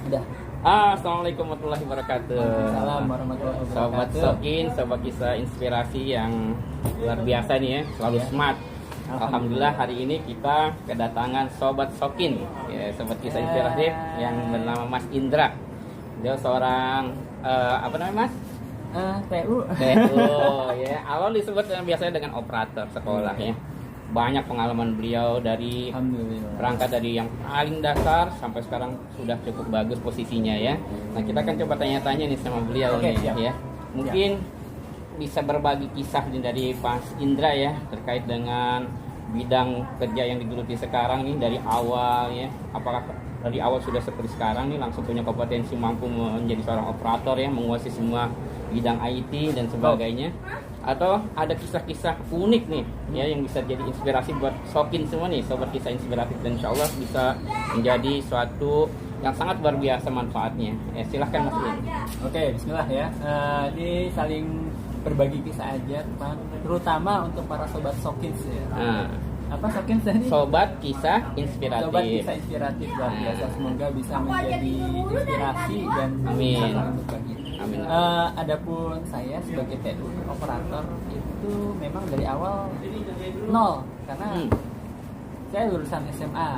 Udah. Assalamualaikum warahmatullahi wabarakatuh. Salam warahmatullahi wabarakatuh. Sobat Sokin, sobat kisah inspirasi yang luar biasa nih ya, selalu smart. Alhamdulillah hari ini kita kedatangan Sobat Sokin, ya, sobat kisah inspiratif yang bernama Mas Indra. Dia seorang apa namanya Mas? TU. Ya. Awal disebut biasanya dengan operator sekolah ya. Banyak pengalaman beliau dari berangkat dari yang paling dasar sampai sekarang sudah cukup bagus posisinya ya. Nah kita akan coba tanya-tanya nih sama beliau nih ya. Mungkin bisa berbagi kisah nih dari Mas Indra ya terkait dengan bidang kerja yang digeluti sekarang nih dari awal ya. Apakah dari awal sudah seperti sekarang nih langsung punya kompetensi mampu menjadi seorang operator ya, menguasai semua bidang IT dan sebagainya, atau ada kisah-kisah unik nih ya yang bisa jadi inspirasi buat Sokin semua nih sobat kisah inspiratif, dan insya Allah bisa menjadi suatu yang sangat luar biasa manfaatnya. Silahkan Mas Indra. Oke, Bismillah ya. Ini saling berbagi kisah aja, terutama untuk para sobat Sokins ya. Apa Sokins tadi? Sobat kisah inspiratif. Sobat kisah inspiratif luar biasa. Semoga bisa menjadi inspirasi dan amin. Berbagi. Amin. Adapun saya sebagai TU operator itu memang dari awal nol karena saya lulusan SMA.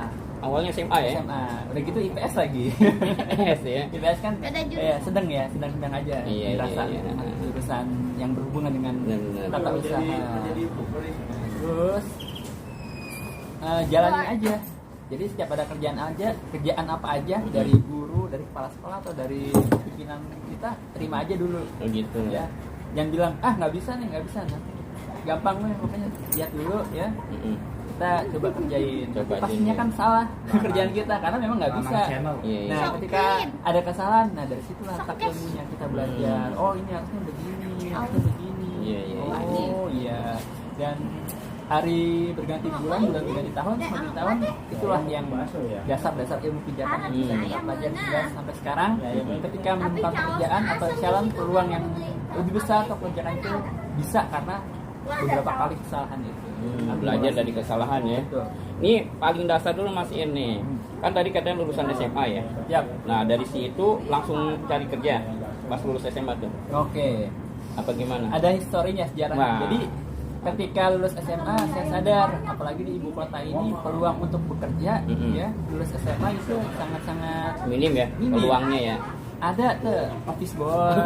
Awalnya SMA ya? SMA. Udah gitu IPS lagi. IPS ya? IPS kan sedang aja dirasa. Jurusan yang berhubungan dengan tata usaha. Terus jalanin aja. Jadi setiap ada kerjaan apa aja dari guru, dari kepala sekolah atau dari pimpinan kita, terima aja dulu. Oh gitu ya. Jangan bilang nggak bisa nanti gampang nih, makanya lihat dulu ya. Kita coba kerjain. Pastinya kan salah kerjaan kita karena memang nggak bisa. Nah ketika ada kesalahan, dari situlah tak ilmunya kita belajar. Oh ini harusnya begini, harusnya begini. Oh iya. Dan hari berganti bulan berganti tahun, semakin tahun itulah yang dasar ilmu pijakan yang bisa kita pelajari sampai sekarang. Ketika menemukan pekerjaan atau challenge peluang yang lebih besar atau pekerjaan itu bisa karena beberapa kali kesalahan itu. Belajar dari kesalahan ya. Betul. Ini paling dasar dulu Mas ini. Kan tadi katanya lulusan SMA ya. Yap. Nah dari situ langsung cari kerja pas lulus SMA tuh. Oke. Apa gimana? Ada historinya, sejarahnya. Jadi ketika lulus SMA saya sadar apalagi di ibu kota ini peluang untuk bekerja ya lulus SMA itu sangat-sangat minim ya peluangnya ya. Ada tuh office boy,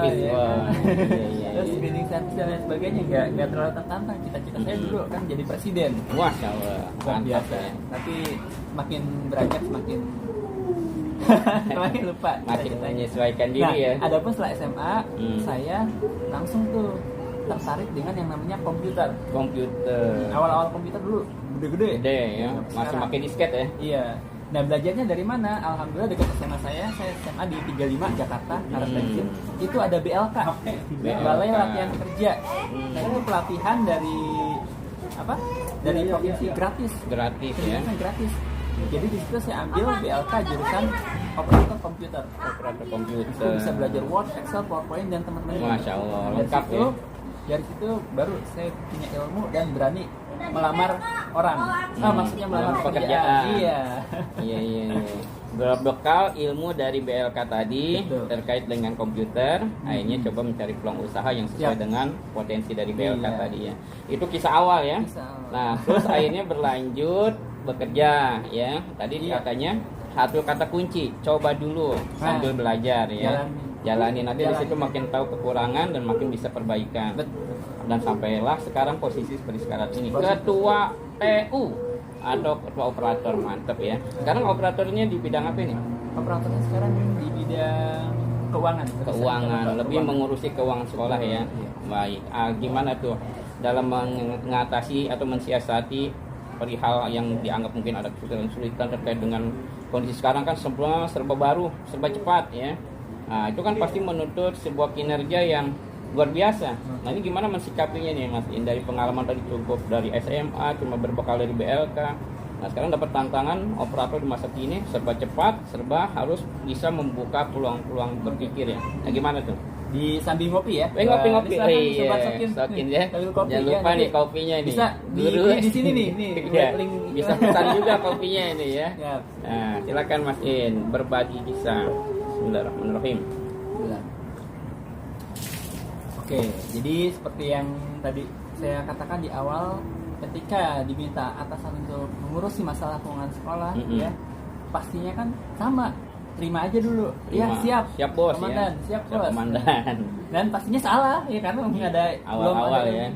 terus cleaning service dan lain sebagainya nggak terlalu tertantang. Cita-cita saya dulu kan jadi presiden. Masya Allah, luar biasa ya. Tapi makin beranjak semakin lupa, makin menyesuaikan diri ya. Adapun setelah SMA saya langsung tuh tertarik dengan yang namanya komputer. Awal-awal komputer dulu gede ya, masih pakai disket ya. Iya. Nah belajarnya dari mana? Alhamdulillah dekat SMA saya SMA di 35 Jakarta, Karet Pensiun. Itu ada BLK, Balai Latihan Kerja. Nah itu pelatihan dari Dari provinsi gratis ya. Gratis. Jadi di situ saya ambil BLK jurusan operator komputer. Itu bisa belajar Word, Excel, PowerPoint dan teman-teman. Masya Allah, lengkap ya. Dari situ baru saya punya ilmu dan berani melamar orang. Maksudnya melamar pekerjaan. Iya. Berbekal ilmu dari BLK tadi. Betul. Terkait dengan komputer, akhirnya coba mencari peluang usaha yang sesuai dengan potensi dari BLK tadi ya. Itu kisah awal ya. Nah, terus akhirnya berlanjut bekerja ya. Tadi katanya satu kata kunci, coba dulu sambil belajar ya. Jalani nanti di situ makin tahu kekurangan dan makin bisa perbaikan. Dan sampailah sekarang posisi seperti sekarang ini ketua TU atau ketua operator, mantep ya. Sekarang operatornya di bidang apa nih? Operatornya sekarang di bidang keuangan, lebih mengurusi keuangan sekolah ya. Baik. Gimana tuh dalam mengatasi atau mensiasati perihal yang dianggap mungkin ada kesulitan terkait dengan kondisi sekarang kan semua serba baru, serba cepat ya. Nah, itu kan pasti menuntut sebuah kinerja yang luar biasa. Nah, ini gimana mensikapinya nih Mas? Dari pengalaman tadi cukup dari SMA, cuma berbekal dari BLK. Nah, sekarang dapat tantangan operator di masa kini serba cepat, serba harus bisa membuka peluang-peluang berpikir ya. Nah, gimana tuh? Di sambil ngopi ya. Ngopi-ngopi. Sokin ya. Jangan lupa nih kopinya ini. Bisa di sini nih. Bisa pesan juga kopinya ini ya. Nah, silakan Mas In berbagi kisah. Bismillahirrahmanirrahim. Oke, jadi seperti yang tadi saya katakan di awal, ketika diminta atasan untuk mengurusi masalah keuangan sekolah, ya pastinya kan sama, terima aja dulu. Ya siap bos, komandan, ya. siap bos. Komandan. Dan pastinya salah ya, karena nggak ada awal-awal ya.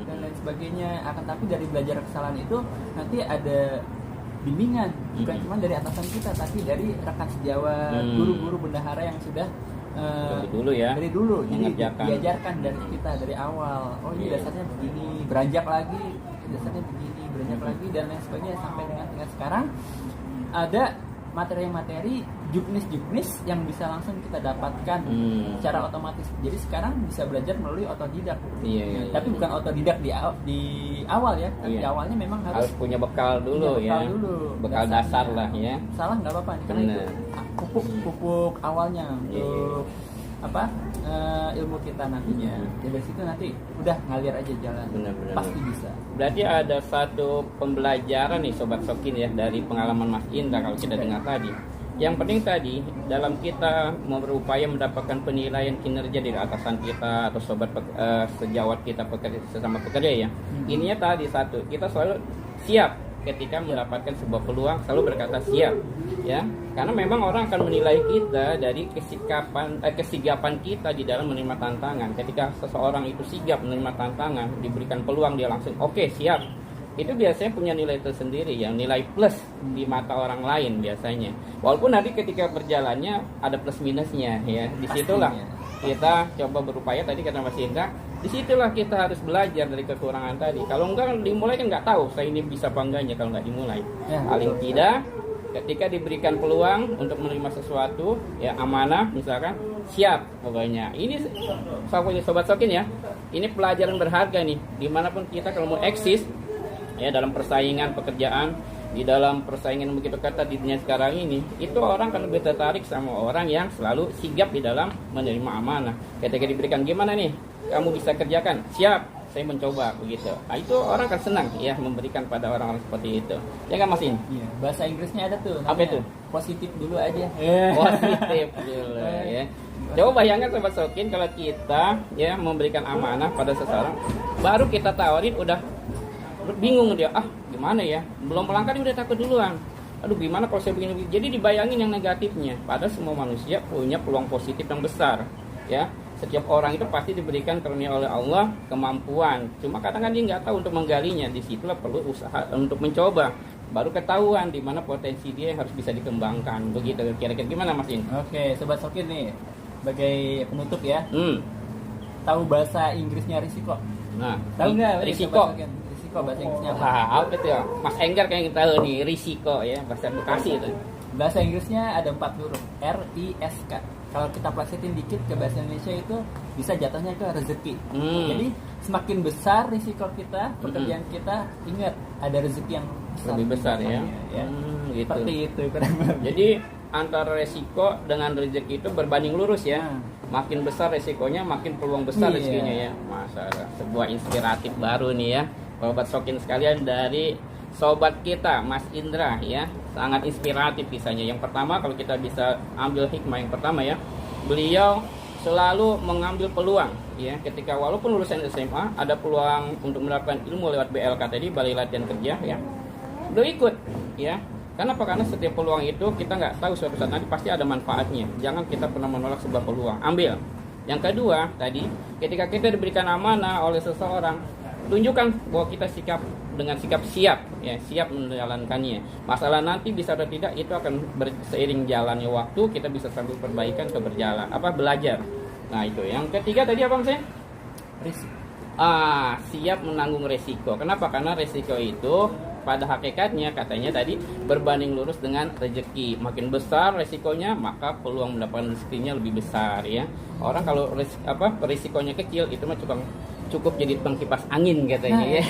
Dan lain sebagainya. Akan tapi dari belajar kesalahan itu nanti ada bimbingan, bukan cuma dari atasan kita, tapi dari rekan sejawat, guru-guru bendahara yang sudah dari dulu jadi diajarkan dari kita dari awal. Oh ini dasarnya begini, beranjak lagi dasarnya begini, beranjak lagi dan lain sebagainya, sampai dengan tingkat sekarang ada materi-materi juknis yang bisa langsung kita dapatkan secara otomatis. Jadi sekarang bisa belajar melalui otodidak. Tapi bukan otodidak di awal ya. Tapi di awalnya memang harus punya bekal dulu ya. Bekal dasar lah ya. Salah nggak apa-apa karena itu pupuk awalnya untuk ilmu kita nantinya. Dari situ nanti udah ngalir aja jalan. Benar. Pasti bisa. Berarti ada satu pembelajaran nih Sobat Sokin ya dari pengalaman Mas Indra kalau kita dengar tadi. Yang penting tadi dalam kita mau berupaya mendapatkan penilaian kinerja dari atasan kita atau sobat sejawat kita sesama pekerja ya. Ininya tadi satu, kita selalu siap ketika mendapatkan sebuah peluang, selalu berkata siap ya. Karena memang orang akan menilai kita dari kesigapan kita di dalam menerima tantangan. Ketika seseorang itu sigap menerima tantangan, diberikan peluang dia langsung oke, siap. Itu biasanya punya nilai tersendiri ya, nilai plus di mata orang lain biasanya. Walaupun nanti ketika berjalannya ada plus minusnya ya. Disitulah kita coba berupaya, tadi kata Mas Indra, disitulah kita harus belajar dari kekurangan tadi. Kalau enggak dimulai kan nggak tahu saya ini bisa apa enggaknya kalau nggak dimulai. Paling tidak ketika diberikan peluang untuk menerima sesuatu ya, amanah misalkan, siap pokoknya. Ini Sobat Sokin ya, ini pelajaran berharga nih, dimanapun kita kalau mau eksis ya dalam persaingan pekerjaan, di dalam persaingan yang begitu ketat di dunia sekarang ini, itu orang kan lebih tertarik sama orang yang selalu sigap di dalam menerima amanah. Ketika diberikan gimana nih, kamu bisa kerjakan, siap, saya mencoba begitu. Nah, itu orang kan senang ya memberikan pada orang-orang seperti itu. Ya kan Mas In? Iya. Bahasa Inggrisnya ada tuh. Apa itu? Positif dulu aja. Positif dulu ya. Coba bayangkan Sobat Sokin kalau kita ya memberikan amanah pada seseorang, baru kita tawarin udah bingung dia, gimana ya, belum melangkah dia udah takut duluan, aduh gimana kalau saya begini. Jadi dibayangin yang negatifnya, padahal semua manusia punya peluang positif yang besar ya. Setiap orang itu pasti diberikan karunia oleh Allah kemampuan, cuma kadang-kadang dia nggak tahu untuk menggalinya. Disitulah perlu usaha untuk mencoba, baru ketahuan di mana potensi dia yang harus bisa dikembangkan. Begitu kira-kira gimana Mas In? Oke, Sobat Sokin nih sebagai penutup ya, tahu bahasa Inggrisnya risiko? Nah, tahu nggak risiko? Bahasa Inggrisnya apa itu ya? Mas Enggar kayak kita tahu nih, risiko ya, bahasa Bekasi itu. Bahasa Inggrisnya ada 4 huruf, RISK. Kalau kita plesetin dikit ke bahasa Indonesia itu bisa jatuhnya ke rezeki. Jadi semakin besar risiko kita, pekerjaan kita, ingat ada rezeki yang lebih besar ya. Gitu. Seperti itu. Jadi antara resiko dengan rezeki itu berbanding lurus ya. Makin besar resikonya, makin peluang besar rezekinya ya. Masalah sebuah inspiratif baru nih ya. Sobat Sokin sekalian, dari sobat kita Mas Indra ya, sangat inspiratif kisahnya. Yang pertama, kalau kita bisa ambil hikmah yang pertama ya, beliau selalu mengambil peluang ya, ketika walaupun lulusan SMA ada peluang untuk mendapatkan ilmu lewat BLK tadi, Balai Latihan Kerja ya, beliau ikut ya. Kenapa? Karena setiap peluang itu kita nggak tahu suatu saat nanti pasti ada manfaatnya. Jangan kita pernah menolak sebuah peluang, ambil. Yang kedua tadi, ketika kita diberikan amanah oleh seseorang, tunjukkan bahwa kita dengan sikap siap ya, siap menjalankannya. Masalah nanti bisa atau tidak itu akan seiring jalannya waktu, kita bisa sambil perbaikan ke belajar. Nah itu. Yang ketiga tadi apa Mas? Risiko. Siap menanggung resiko. Kenapa? Karena resiko itu pada hakikatnya katanya tadi berbanding lurus dengan rezeki. Makin besar resikonya, maka peluang mendapatkan rezekinya lebih besar ya. Orang kalau resikonya kecil itu mah cukup jadi pengkipas angin katanya ya.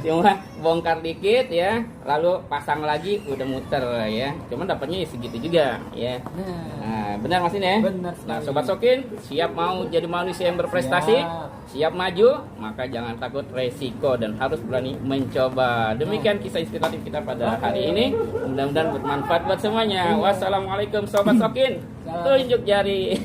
Cuma bongkar dikit ya, lalu pasang lagi udah muter ya. Cuma dapatnya segitu juga ya. Nah, benar Mas ini ya? Benar sekali. Nah, Sobat Sokin, siap mau jadi manusia yang berprestasi? Siap maju? Maka jangan takut resiko dan harus berani mencoba. Demikian kisah inspiratif kita pada hari ini. Mudah-mudahan bermanfaat buat semuanya. Wassalamualaikum Sobat Sokin. Tunjuk jari.